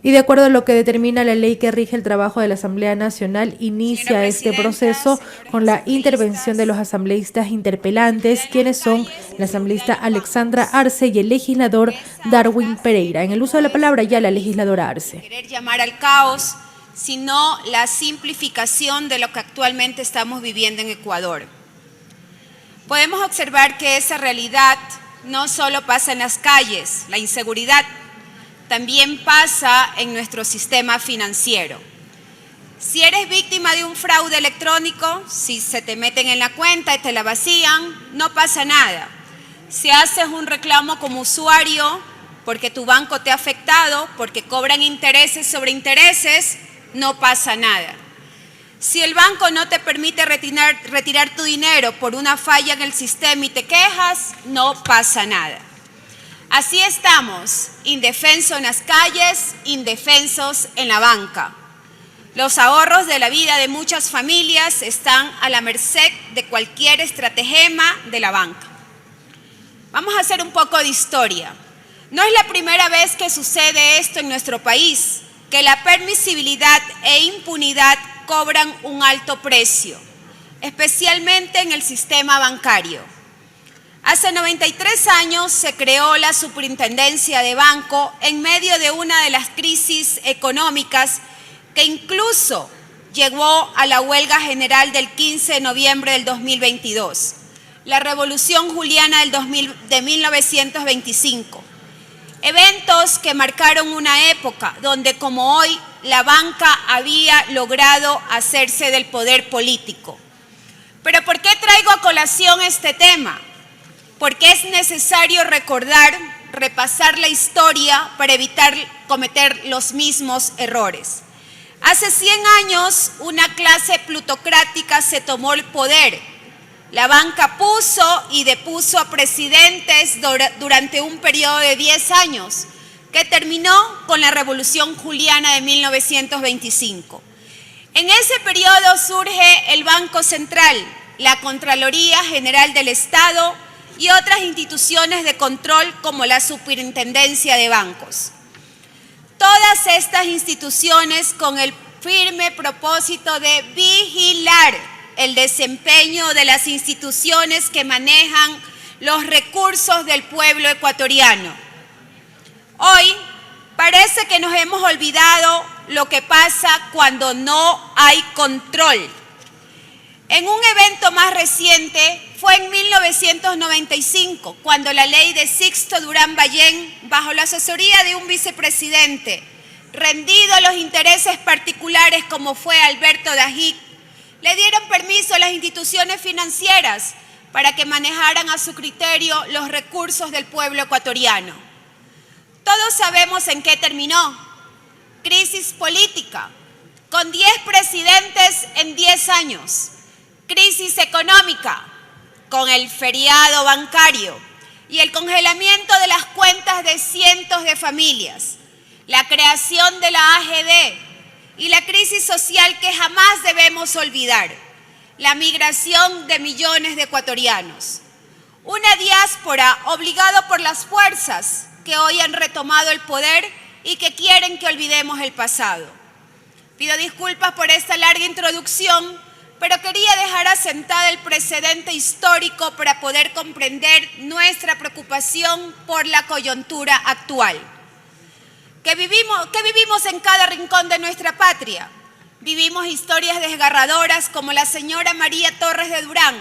Y de acuerdo a lo que determina la ley que rige el trabajo de la Asamblea Nacional, inicia este proceso con la intervención de los asambleístas interpelantes, quienes son la asambleísta Alexandra Arce y el legislador Darwin Pereira. En el uso de la palabra ya la legisladora Arce. Querer llamar al caos, sino la simplificación de lo que actualmente estamos viviendo en Ecuador. Podemos observar que esa realidad no solo pasa en las calles, la inseguridad también pasa en nuestro sistema financiero. Si eres víctima de un fraude electrónico, si se te meten en la cuenta y te la vacían, no pasa nada. Si haces un reclamo como usuario porque tu banco te ha afectado, porque cobran intereses sobre intereses, no pasa nada. Si el banco no te permite retirar tu dinero por una falla en el sistema y te quejas, no pasa nada. Así estamos, indefensos en las calles, indefensos en la banca. Los ahorros de la vida de muchas familias están a la merced de cualquier estratagema de la banca. Vamos a hacer un poco de historia. No es la primera vez que sucede esto en nuestro país, que la permisibilidad e impunidad cobran un alto precio, especialmente en el sistema bancario. Hace 93 años se creó la Superintendencia de Banco en medio de una de las crisis económicas que incluso llegó a la huelga general del 15 de noviembre del 2022, la Revolución Juliana de 1925. Eventos que marcaron una época donde, como hoy, la banca había logrado hacerse del poder político. ¿Pero por qué traigo a colación este tema? Porque es necesario recordar, repasar la historia para evitar cometer los mismos errores. Hace 100 años, una clase plutocrática se tomó el poder. La banca puso y depuso a presidentes durante un periodo de 10 años, que terminó con la Revolución Juliana de 1925. En ese periodo surge el Banco Central, la Contraloría General del Estado y otras instituciones de control como la Superintendencia de Bancos. Todas estas instituciones con el firme propósito de vigilar el desempeño de las instituciones que manejan los recursos del pueblo ecuatoriano. Hoy parece que nos hemos olvidado lo que pasa cuando no hay control. En un evento más reciente fue en 1995, cuando la ley de Sixto Durán Ballén, bajo la asesoría de un vicepresidente, rendido a los intereses particulares como fue Alberto Dajic, le dieron permiso a las instituciones financieras para que manejaran a su criterio los recursos del pueblo ecuatoriano. Todos sabemos en qué terminó. Crisis política, con 10 presidentes en 10 años. Crisis económica, con el feriado bancario y el congelamiento de las cuentas de cientos de familias. La creación de la AGD y la crisis social que jamás debemos olvidar. La migración de millones de ecuatorianos. Una diáspora obligada por las fuerzas que hoy han retomado el poder y que quieren que olvidemos el pasado. Pido disculpas por esta larga introducción, pero quería dejar asentada el precedente histórico para poder comprender nuestra preocupación por la coyuntura actual. ¿Qué vivimos en cada rincón de nuestra patria? Vivimos historias desgarradoras como la señora María Torres de Durán,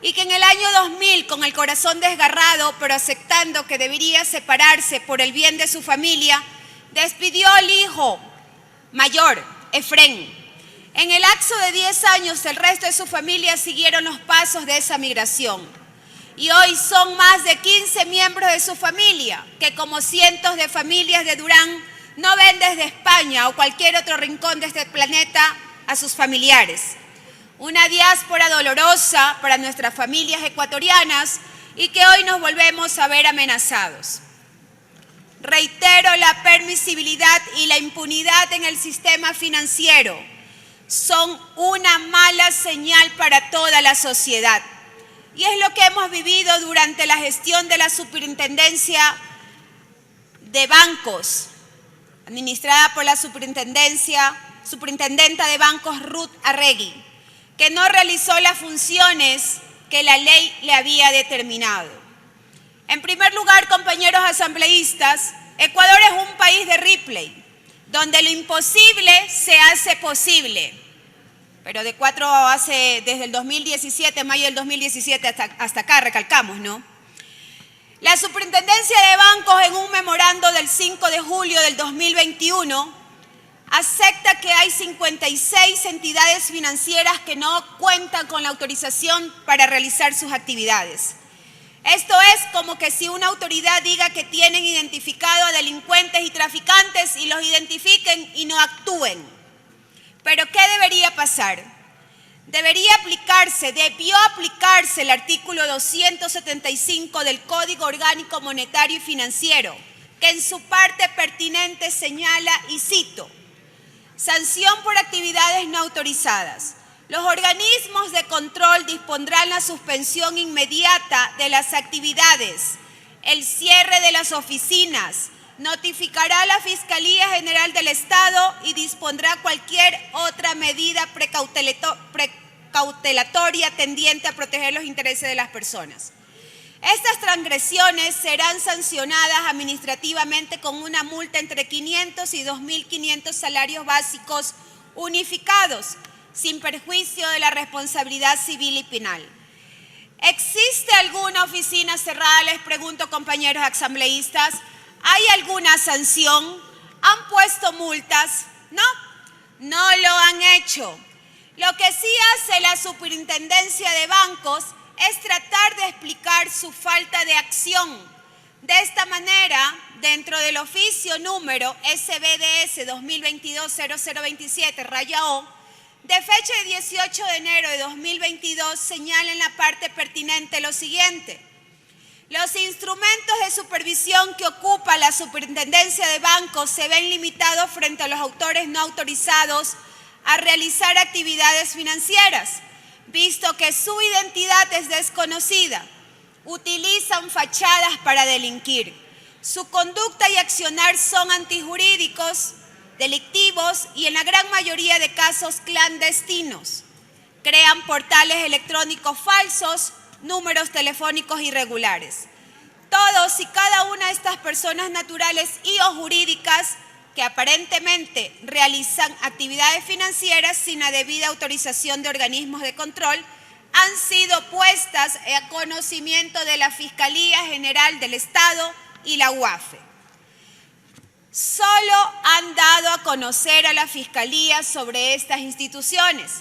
y que en el año 2000, con el corazón desgarrado, pero aceptando que debería separarse por el bien de su familia, despidió al hijo mayor, Efrén. En el lapso de 10 años, el resto de su familia siguieron los pasos de esa migración. Y hoy son más de 15 miembros de su familia, que como cientos de familias de Durán, no ven desde España o cualquier otro rincón de este planeta a sus familiares. Una diáspora dolorosa para nuestras familias ecuatorianas y que hoy nos volvemos a ver amenazados. Reitero, la permisibilidad y la impunidad en el sistema financiero son una mala señal para toda la sociedad. Y es lo que hemos vivido durante la gestión de la Superintendencia de Bancos, administrada por la superintendenta de bancos Ruth Arregui, que no realizó las funciones que la ley le había determinado. En primer lugar, compañeros asambleístas, Ecuador es un país de Ripley, donde lo imposible se hace posible. Pero desde el 2017, mayo del 2017 hasta acá, recalcamos, ¿no? La Superintendencia de Bancos, en un memorando del 5 de julio del 2021, acepta que hay 56 entidades financieras que no cuentan con la autorización para realizar sus actividades. Esto es como que si una autoridad diga que tienen identificado a delincuentes y traficantes y los identifiquen y no actúen. ¿Pero qué debería pasar? Debió aplicarse el artículo 275 del Código Orgánico Monetario y Financiero, que en su parte pertinente señala, y cito, sanción por actividades no autorizadas. Los organismos de control dispondrán la suspensión inmediata de las actividades, el cierre de las oficinas, notificará a la Fiscalía General del Estado y dispondrá cualquier otra medida precautelatoria tendiente a proteger los intereses de las personas. Estas transgresiones serán sancionadas administrativamente con una multa entre 500 y 2.500 salarios básicos unificados, sin perjuicio de la responsabilidad civil y penal. ¿Existe alguna oficina cerrada? Les pregunto, compañeros asambleístas. ¿Hay alguna sanción? ¿Han puesto multas? No, no lo han hecho. Lo que sí hace la Superintendencia de Bancos es tratar de explicar su falta de acción. De esta manera, dentro del oficio número SBDS 2022-0027-O, de fecha de 18 de enero de 2022, señala en la parte pertinente lo siguiente. Los instrumentos de supervisión que ocupa la Superintendencia de Bancos se ven limitados frente a los autores no autorizados a realizar actividades financieras, visto que su identidad es desconocida. Utilizan fachadas para delinquir. Su conducta y accionar son antijurídicos, delictivos y en la gran mayoría de casos clandestinos. Crean portales electrónicos falsos, números telefónicos irregulares. Todos y cada una de estas personas naturales y o jurídicas que aparentemente realizan actividades financieras sin la debida autorización de organismos de control han sido puestas a conocimiento de la Fiscalía General del Estado y la UAFE. Solo han dado a conocer a la Fiscalía sobre estas instituciones,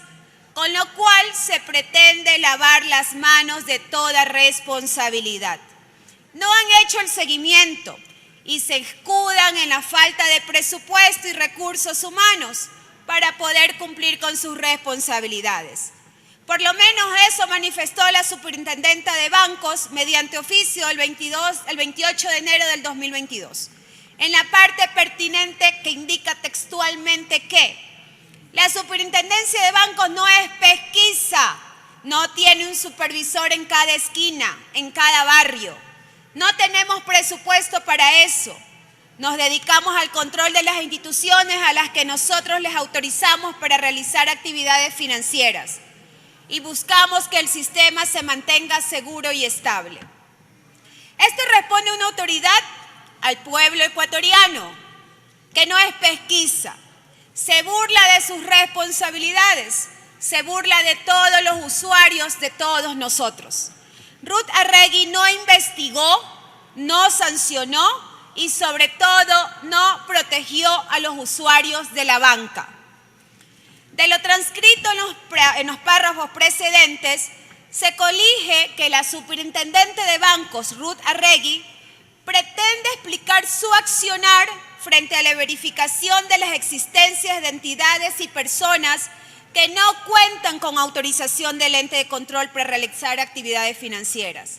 con lo cual se pretende lavar las manos de toda responsabilidad. No han hecho el seguimiento y se escudan en la falta de presupuesto y recursos humanos para poder cumplir con sus responsabilidades. Por lo menos eso manifestó la Superintendenta de Bancos mediante oficio el 28 de enero del 2022. En la parte pertinente que indica textualmente que la Superintendencia de Bancos no es pesquisa, no tiene un supervisor en cada esquina, en cada barrio. No tenemos presupuesto para eso. Nos dedicamos al control de las instituciones a las que nosotros les autorizamos para realizar actividades financieras y buscamos que el sistema se mantenga seguro y estable. Esto responde a una autoridad al pueblo ecuatoriano, que no es pesquisa, se burla de sus responsabilidades, se burla de todos los usuarios, de todos nosotros. Ruth Arregui no investigó, no sancionó y sobre todo no protegió a los usuarios de la banca. De lo transcrito en los párrafos precedentes, se colige que la Superintendente de Bancos, Ruth Arregui, pretende explicar su accionar frente a la verificación de las existencias de entidades y personas que no cuentan con autorización del ente de control para realizar actividades financieras.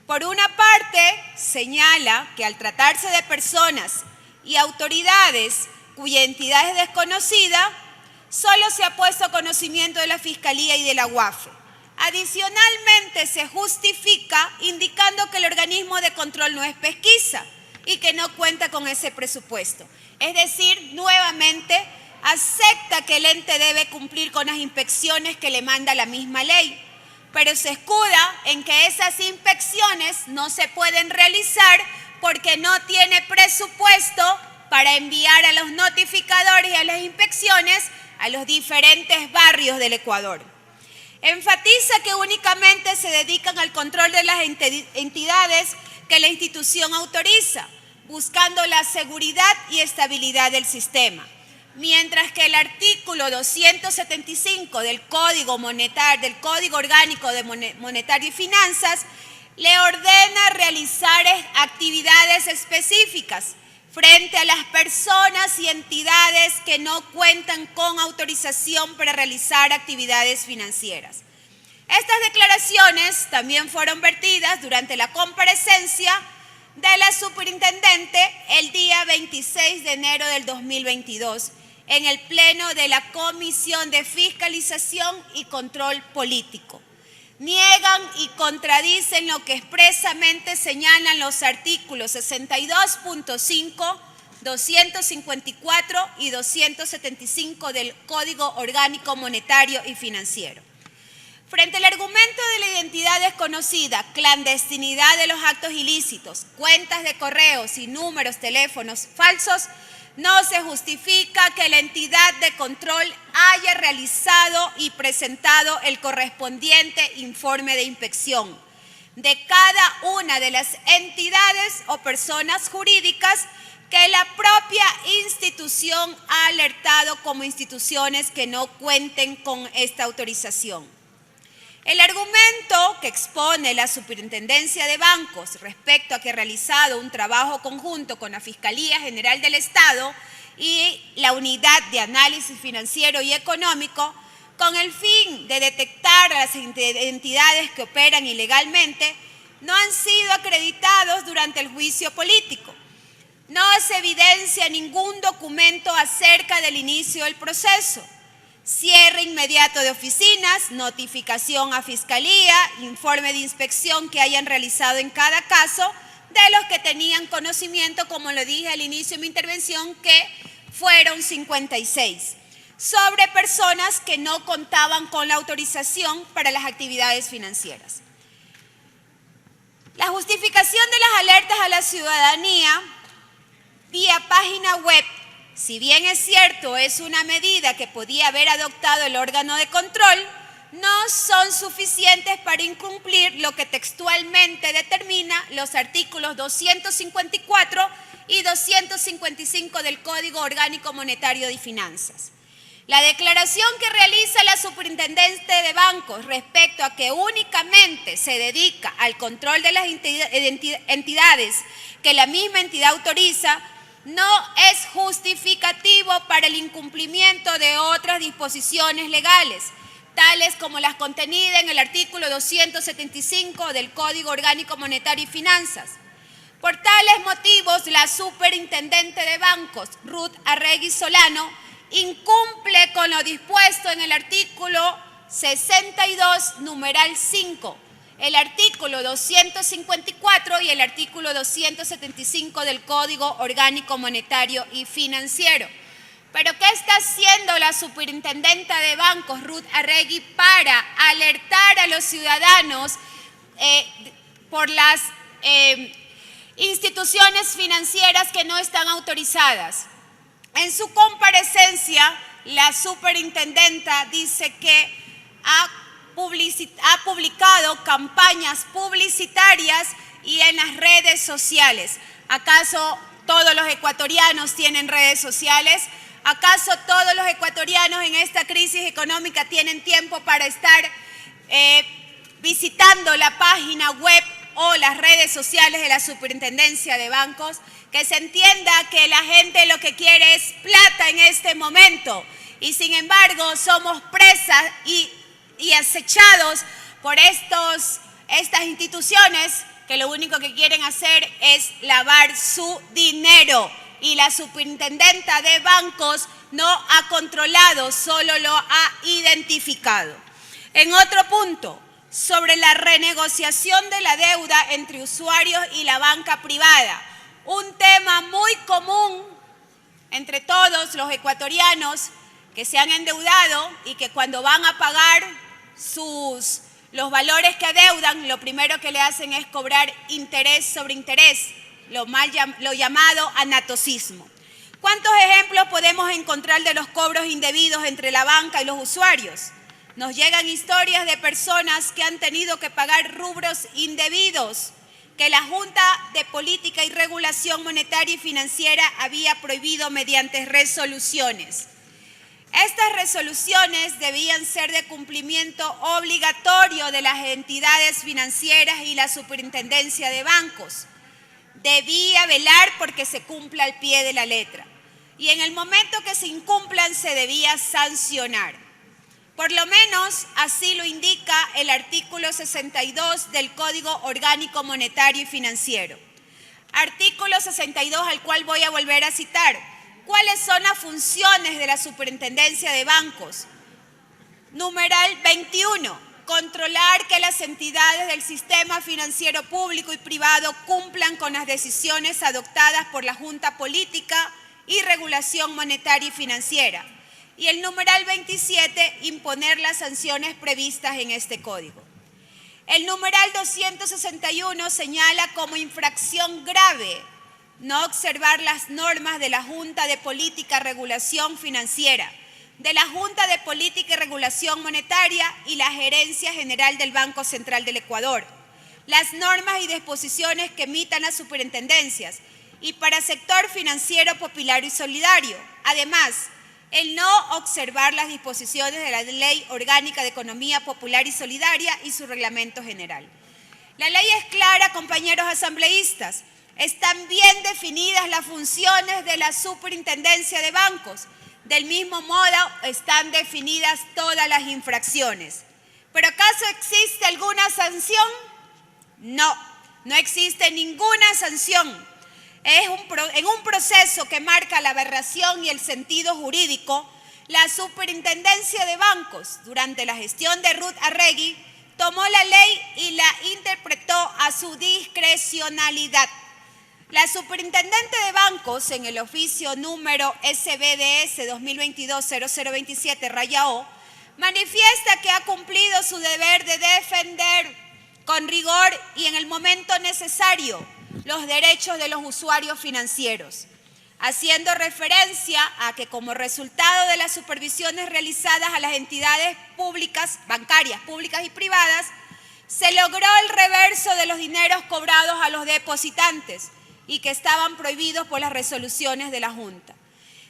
Por una parte, señala que al tratarse de personas y autoridades cuya entidad es desconocida, solo se ha puesto a conocimiento de la Fiscalía y de la UAFE. Adicionalmente, se justifica indicando que el organismo de control no es pesquisa, y que no cuenta con ese presupuesto. Es decir, nuevamente acepta que el ente debe cumplir con las inspecciones que le manda la misma ley, pero se escuda en que esas inspecciones no se pueden realizar porque no tiene presupuesto para enviar a los notificadores y a las inspecciones a los diferentes barrios del Ecuador. Enfatiza que únicamente se dedican al control de las entidades que la institución autoriza, buscando la seguridad y estabilidad del sistema. Mientras que el artículo 275 del Código Orgánico de Monetario y Finanzas le ordena realizar actividades específicas frente a las personas y entidades que no cuentan con autorización para realizar actividades financieras. Estas declaraciones también fueron vertidas durante la comparecencia de la superintendente el día 26 de enero del 2022 en el Pleno de la Comisión de Fiscalización y Control Político. Niegan y contradicen lo que expresamente señalan los artículos 62.5, 254 y 275 del Código Orgánico Monetario y Financiero. Frente al argumento de la identidad desconocida, clandestinidad de los actos ilícitos, cuentas de correos y números teléfonos falsos, no se justifica que la entidad de control haya realizado y presentado el correspondiente informe de inspección de cada una de las entidades o personas jurídicas que la propia institución ha alertado como instituciones que no cuenten con esta autorización. El argumento que expone la Superintendencia de Bancos respecto a que ha realizado un trabajo conjunto con la Fiscalía General del Estado y la Unidad de Análisis Financiero y Económico con el fin de detectar a las entidades que operan ilegalmente no han sido acreditados durante el juicio político. No se evidencia ningún documento acerca del inicio del proceso. Cierre inmediato de oficinas, notificación a Fiscalía, informe de inspección que hayan realizado en cada caso de los que tenían conocimiento, como lo dije al inicio de mi intervención, que fueron 56, sobre personas que no contaban con la autorización para las actividades financieras. La justificación de las alertas a la ciudadanía vía página web, si bien es cierto, es una medida que podía haber adoptado el órgano de control, no son suficientes para incumplir lo que textualmente determina los artículos 254 y 255 del Código Orgánico Monetario y Finanzas. La declaración que realiza la Superintendente de Bancos respecto a que únicamente se dedica al control de las entidades que la misma entidad autoriza, no es justificativo para el incumplimiento de otras disposiciones legales, tales como las contenidas en el artículo 275 del Código Orgánico Monetario y Finanzas. Por tales motivos, la Superintendente de Bancos, Ruth Arregui Solano, incumple con lo dispuesto en el artículo 62, numeral 5, el artículo 254 y el artículo 275 del Código Orgánico Monetario y Financiero. ¿Pero qué está haciendo la Superintendenta de Bancos, Ruth Arregui, para alertar a los ciudadanos por las instituciones financieras que no están autorizadas? En su comparecencia, la superintendenta dice que ha publicado campañas publicitarias y en las redes sociales. ¿Acaso todos los ecuatorianos tienen redes sociales? ¿Acaso todos los ecuatorianos en esta crisis económica tienen tiempo para estar visitando la página web o las redes sociales de la Superintendencia de Bancos? Que se entienda que la gente lo que quiere es plata en este momento y sin embargo somos presas y acechados por estas instituciones que lo único que quieren hacer es lavar su dinero, y la Superintendenta de Bancos no ha controlado, solo lo ha identificado. En otro punto, sobre la renegociación de la deuda entre usuarios y la banca privada, un tema muy común entre todos los ecuatorianos que se han endeudado y que cuando van a pagar los valores que adeudan, lo primero que le hacen es cobrar interés sobre interés, lo llamado anatocismo. ¿Cuántos ejemplos podemos encontrar de los cobros indebidos entre la banca y los usuarios? Nos llegan historias de personas que han tenido que pagar rubros indebidos que la Junta de Política y Regulación Monetaria y Financiera había prohibido mediante resoluciones. Estas resoluciones debían ser de cumplimiento obligatorio de las entidades financieras y la Superintendencia de Bancos. Debía velar porque se cumpla al pie de la letra. Y en el momento que se incumplan se debía sancionar. Por lo menos así lo indica el artículo 62 del Código Orgánico Monetario y Financiero. Artículo 62 al cual voy a volver a citar. ¿Cuáles son las funciones de la Superintendencia de Bancos? Numeral 21. Controlar que las entidades del sistema financiero público y privado cumplan con las decisiones adoptadas por la Junta Política y Regulación Monetaria y Financiera. Y el numeral 27, imponer las sanciones previstas en este código. El numeral 261 señala como infracción grave no observar las normas de la Junta de Política y Regulación Financiera, de la Junta de Política y Regulación Monetaria y la Gerencia General del Banco Central del Ecuador, las normas y disposiciones que emitan las superintendencias y para sector financiero popular y solidario. Además, el no observar las disposiciones de la Ley Orgánica de Economía Popular y Solidaria y su reglamento general. La ley es clara, compañeros asambleístas. Están bien definidas las funciones de la Superintendencia de Bancos. Del mismo modo, están definidas todas las infracciones. ¿Pero acaso existe alguna sanción? No, no existe ninguna sanción. En un proceso que marca la aberración y el sentido jurídico, la Superintendencia de Bancos, durante la gestión de Ruth Arregui, tomó la ley y la interpretó a su discrecionalidad. La Superintendente de Bancos, en el oficio número SBDS 2022-0027-O, manifiesta que ha cumplido su deber de defender con rigor y en el momento necesario los derechos de los usuarios financieros, haciendo referencia a que como resultado de las supervisiones realizadas a las entidades públicas, bancarias, públicas y privadas, se logró el reverso de los dineros cobrados a los depositantes y que estaban prohibidos por las resoluciones de la Junta.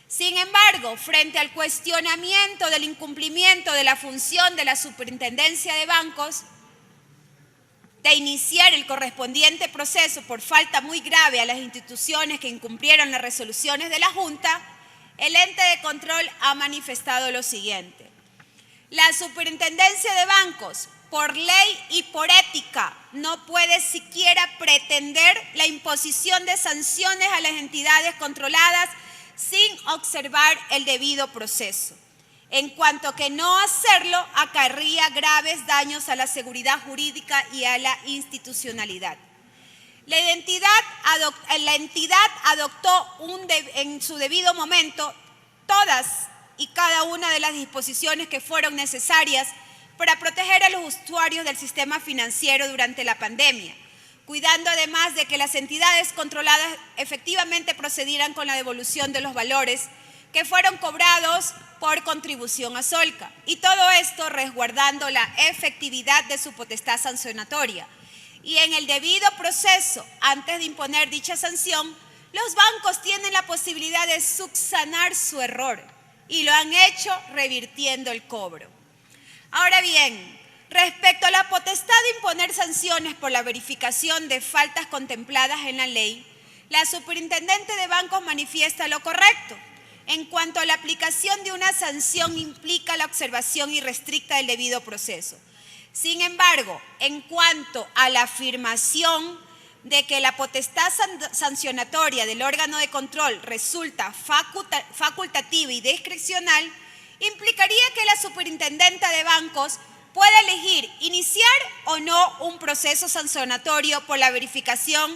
Sin embargo, frente al cuestionamiento del incumplimiento de la función de la Superintendencia de Bancos, de iniciar el correspondiente proceso por falta muy grave a las instituciones que incumplieron las resoluciones de la Junta, el ente de control ha manifestado lo siguiente. La Superintendencia de Bancos, por ley y por ética, no puede siquiera pretender la imposición de sanciones a las entidades controladas sin observar el debido proceso, en cuanto que no hacerlo acarrea graves daños a la seguridad jurídica y a la institucionalidad. La entidad adoptó en su debido momento todas y cada una de las disposiciones que fueron necesarias para proteger a los usuarios del sistema financiero durante la pandemia, cuidando además de que las entidades controladas efectivamente procedieran con la devolución de los valores que fueron cobrados por contribución a Solca, y todo esto resguardando la efectividad de su potestad sancionatoria. Y en el debido proceso, antes de imponer dicha sanción, los bancos tienen la posibilidad de subsanar su error, y lo han hecho revirtiendo el cobro. Ahora bien, respecto a la potestad de imponer sanciones por la verificación de faltas contempladas en la ley, la Superintendente de Bancos manifiesta lo correcto. En cuanto a la aplicación de una sanción implica la observación irrestricta del debido proceso. Sin embargo, en cuanto a la afirmación de que la potestad sancionatoria del órgano de control resulta facultativa y discrecional, implicaría que la Superintendenta de Bancos pueda elegir iniciar o no un proceso sancionatorio por la verificación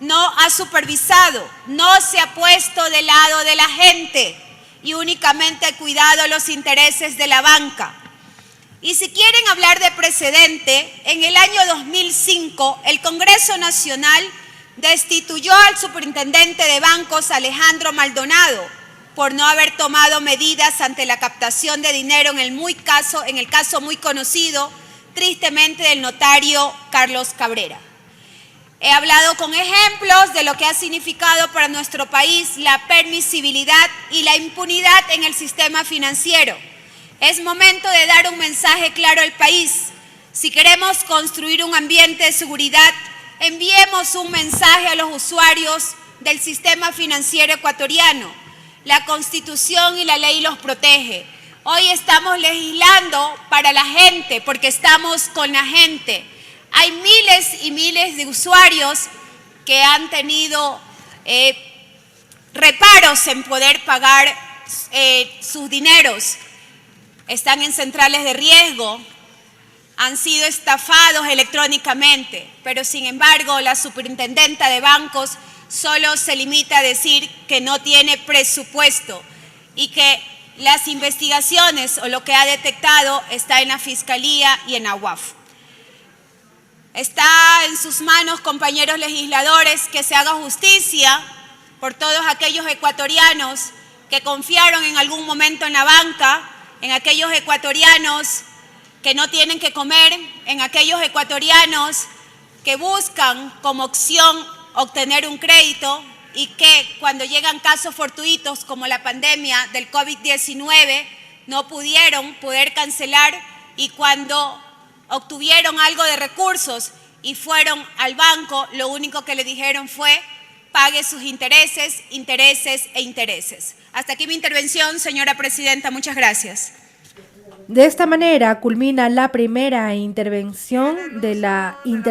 no ha supervisado, no se ha puesto del lado de la gente y únicamente ha cuidado los intereses de la banca. Y si quieren hablar de precedente, en el año 2005 el Congreso Nacional destituyó al superintendente de bancos Alejandro Maldonado por no haber tomado medidas ante la captación de dinero en el caso muy conocido, tristemente, del notario Carlos Cabrera. He hablado con ejemplos de lo que ha significado para nuestro país la permisibilidad y la impunidad en el sistema financiero. Es momento de dar un mensaje claro al país. Si queremos construir un ambiente de seguridad, enviemos un mensaje a los usuarios del sistema financiero ecuatoriano. La Constitución y la ley los protege. Hoy estamos legislando para la gente, porque estamos con la gente. Hay miles y miles de usuarios que han tenido reparos en poder pagar sus dineros. Están en centrales de riesgo, han sido estafados electrónicamente, pero sin embargo la superintendenta de bancos solo se limita a decir que no tiene presupuesto y que las investigaciones o lo que ha detectado está en la Fiscalía y en la UAF. Está en sus manos, compañeros legisladores, que se haga justicia por todos aquellos ecuatorianos que confiaron en algún momento en la banca, en aquellos ecuatorianos que no tienen que comer, en aquellos ecuatorianos que buscan como opción obtener un crédito y que cuando llegan casos fortuitos como la pandemia del COVID-19 no pudieron cancelar, y cuando obtuvieron algo de recursos y fueron al banco, lo único que le dijeron fue: pague sus intereses, intereses e intereses. Hasta aquí mi intervención, señora presidenta. Muchas gracias. De esta manera culmina la primera intervención de la interpelación.